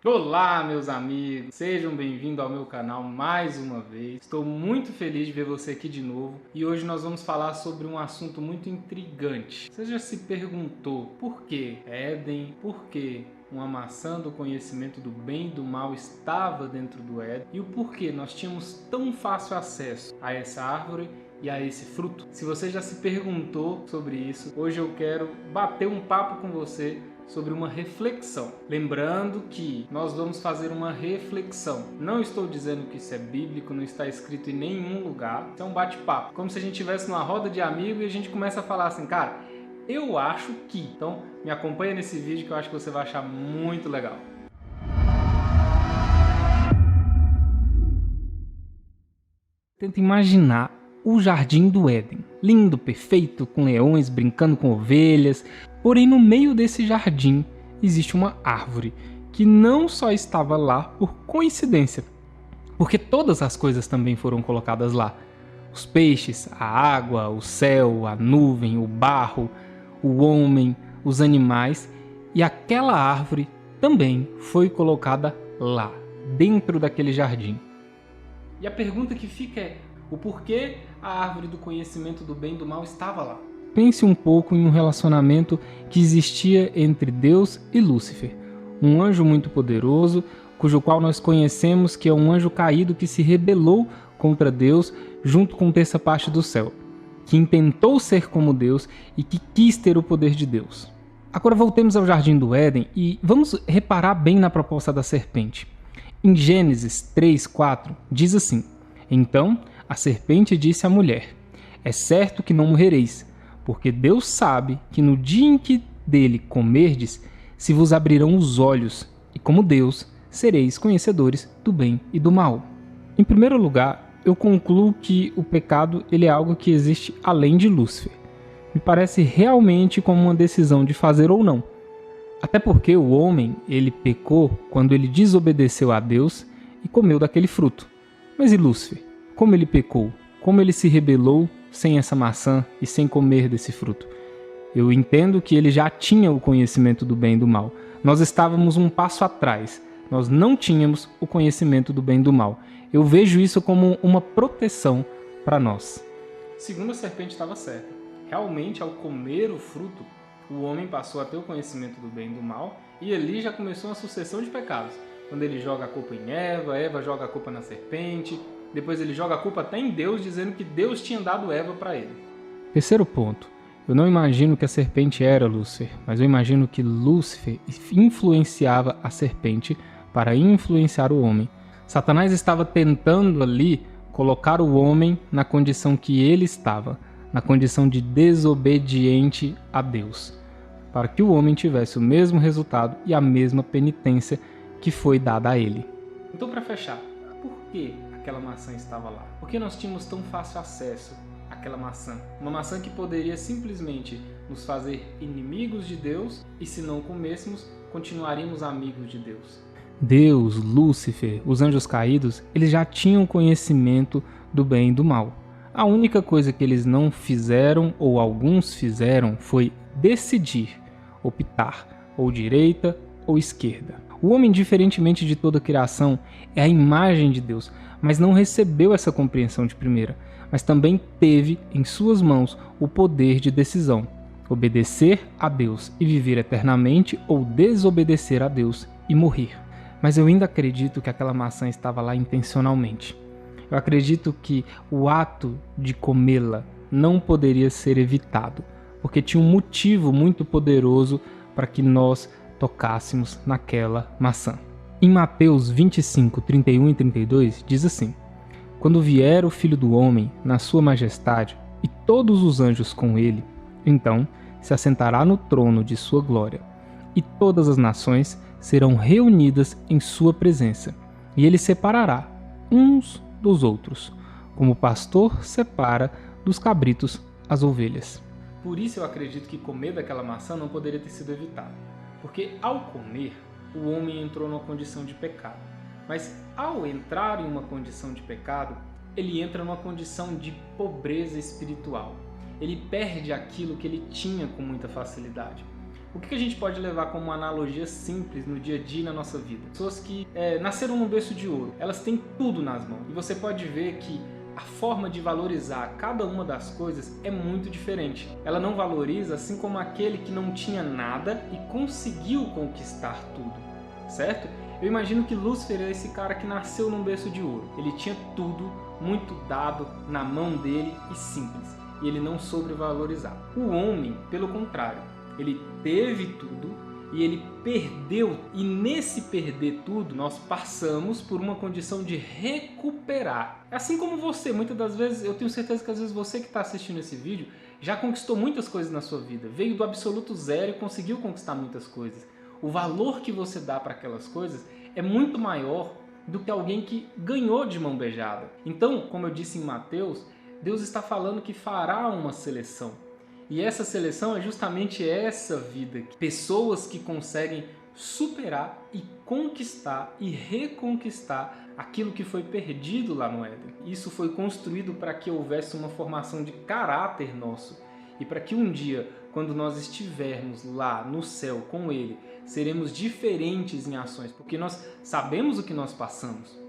Olá, meus amigos! Sejam bem-vindos ao meu canal mais uma vez. Estou muito feliz de ver você aqui de novo e hoje nós vamos falar sobre um assunto muito intrigante. Você já se perguntou por que Éden, por que uma maçã do conhecimento do bem e do mal estava dentro do Éden e o porquê nós tínhamos tão fácil acesso a essa árvore e a esse fruto? Se você já se perguntou sobre isso, hoje eu quero bater um papo com você sobre uma reflexão. Lembrando que nós vamos fazer uma reflexão. Não estou dizendo que isso é bíblico, não está escrito em nenhum lugar. Isso é um bate-papo. Como se a gente estivesse numa roda de amigos e a gente começa a falar assim, cara, eu acho que. Então, me acompanha nesse vídeo que eu acho que você vai achar muito legal. Tenta imaginar o jardim do Éden. Lindo, perfeito, com leões brincando com ovelhas. Porém, no meio desse jardim existe uma árvore que não só estava lá por coincidência, porque todas as coisas também foram colocadas lá. Os peixes, a água, o céu, a nuvem, o barro, o homem, os animais, e aquela árvore também foi colocada lá, dentro daquele jardim. E a pergunta que fica é, o porquê a árvore do conhecimento do bem e do mal estava lá? Pense um pouco em um relacionamento que existia entre Deus e Lúcifer, um anjo muito poderoso, cujo qual nós conhecemos que é um anjo caído que se rebelou contra Deus junto com terça parte do céu, que intentou ser como Deus e que quis ter o poder de Deus. Agora voltemos ao jardim do Éden e vamos reparar bem na proposta da serpente. Em Gênesis 3:4 diz assim: Então a serpente disse à mulher: É certo que não morrereis, porque Deus sabe que no dia em que dele comerdes, se vos abrirão os olhos, e como Deus, sereis conhecedores do bem e do mal. Em primeiro lugar, eu concluo que o pecado ele é algo que existe além de Lúcifer. Me parece realmente como uma decisão de fazer ou não. Até porque o homem, ele pecou quando ele desobedeceu a Deus e comeu daquele fruto. Mas e Lúcifer? Como ele pecou? Como ele se rebelou sem essa maçã e sem comer desse fruto? Eu entendo que ele já tinha o conhecimento do bem e do mal. Nós estávamos um passo atrás. Nós não tínhamos o conhecimento do bem e do mal. Eu vejo isso como uma proteção para nós. Segundo a serpente estava certa. Realmente, ao comer o fruto, o homem passou a ter o conhecimento do bem e do mal e ali já começou uma sucessão de pecados. Quando ele joga a culpa em Eva, Eva joga a culpa na serpente, depois ele joga a culpa até em Deus, dizendo que Deus tinha dado Eva para ele. Terceiro ponto. Eu não imagino que a serpente era Lúcifer, mas eu imagino que Lúcifer influenciava a serpente para influenciar o homem. Satanás estava tentando ali colocar o homem na condição que ele estava, na condição de desobediente a Deus, para que o homem tivesse o mesmo resultado e a mesma penitência que foi dada a ele. Então, para fechar, por que aquela maçã estava lá? Por que nós tínhamos tão fácil acesso àquela maçã? Uma maçã que poderia simplesmente nos fazer inimigos de Deus e se não comêssemos, continuaríamos amigos de Deus. Deus, Lúcifer, os anjos caídos, eles já tinham conhecimento do bem e do mal. A única coisa que eles não fizeram, ou alguns fizeram, foi decidir, optar, ou direita ou esquerda. O homem, diferentemente de toda a criação, é a imagem de Deus, mas não recebeu essa compreensão de primeira, mas também teve em suas mãos o poder de decisão, obedecer a Deus e viver eternamente ou desobedecer a Deus e morrer. Mas eu ainda acredito que aquela maçã estava lá intencionalmente. Eu acredito que o ato de comê-la não poderia ser evitado, porque tinha um motivo muito poderoso para que nós tocássemos naquela maçã. Em Mateus 25, 31 e 32, diz assim: Quando vier o Filho do Homem na sua majestade e todos os anjos com ele, então se assentará no trono de sua glória, e todas as nações serão reunidas em sua presença, e ele separará uns dos outros, como o pastor separa dos cabritos as ovelhas. Por isso eu acredito que comer daquela maçã não poderia ter sido evitado, porque ao comer, o homem entrou numa condição de pecado. Mas ao entrar em uma condição de pecado, ele entra numa condição de pobreza espiritual. Ele perde aquilo que ele tinha com muita facilidade. O que a gente pode levar como uma analogia simples no dia a dia na nossa vida? Pessoas que nasceram num berço de ouro, elas têm tudo nas mãos. E você pode ver que a forma de valorizar cada uma das coisas é muito diferente. Ela não valoriza assim como aquele que não tinha nada e conseguiu conquistar tudo, certo? Eu imagino que Lúcifer é esse cara que nasceu num berço de ouro. Ele tinha tudo, muito dado na mão dele e simples. E ele não soube valorizar. O homem, pelo contrário, ele teve tudo e ele perdeu. E nesse perder tudo, nós passamos por uma condição de recuperar. Assim como você, muitas das vezes, eu tenho certeza que às vezes você que está assistindo esse vídeo já conquistou muitas coisas na sua vida. Veio do absoluto zero e conseguiu conquistar muitas coisas. O valor que você dá para aquelas coisas é muito maior do que alguém que ganhou de mão beijada. Então, como eu disse em Mateus, Deus está falando que fará uma seleção. E essa seleção é justamente essa vida. Pessoas que conseguem superar e conquistar e reconquistar aquilo que foi perdido lá no Éden. Isso foi construído para que houvesse uma formação de caráter nosso. E para que um dia, quando nós estivermos lá no céu com Ele, seremos diferentes em ações. Porque nós sabemos o que nós passamos.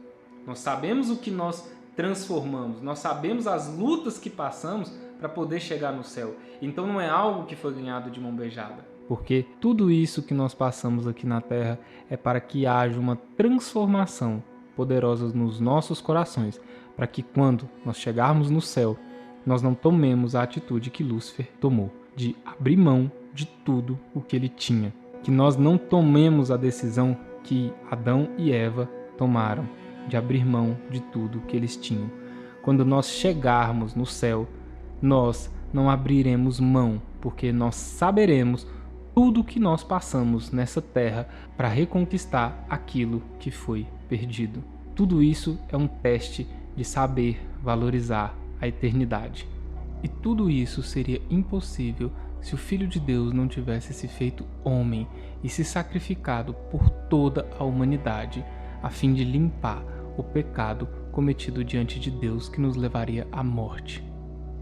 Nós sabemos o que nós transformamos. Nós sabemos as lutas que passamos para poder chegar no céu. Então não é algo que foi ganhado de mão beijada. Porque tudo isso que nós passamos aqui na Terra é para que haja uma transformação poderosa nos nossos corações, para que quando nós chegarmos no céu, nós não tomemos a atitude que Lúcifer tomou, de abrir mão de tudo o que ele tinha. Que nós não tomemos a decisão que Adão e Eva tomaram, de abrir mão de tudo que eles tinham. Quando nós chegarmos no céu, nós não abriremos mão, porque nós saberemos tudo o que nós passamos nessa terra para reconquistar aquilo que foi perdido. Tudo isso é um teste de saber valorizar a eternidade. E tudo isso seria impossível se o Filho de Deus não tivesse se feito homem e se sacrificado por toda a humanidade, a fim de limpar o pecado cometido diante de Deus que nos levaria à morte.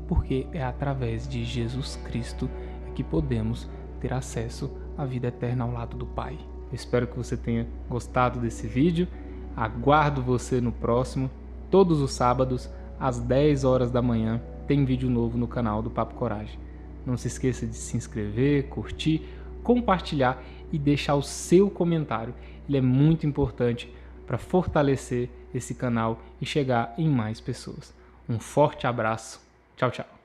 Porque é através de Jesus Cristo que podemos ter acesso à vida eterna ao lado do Pai. Eu espero que você tenha gostado desse vídeo. Aguardo você no próximo. Todos os sábados, às 10 horas da manhã, tem vídeo novo no canal do Papo Coragem. Não se esqueça de se inscrever, curtir, compartilhar e deixar o seu comentário. Ele é muito importante para fortalecer esse canal e chegar em mais pessoas. Um forte abraço. Tchau, tchau.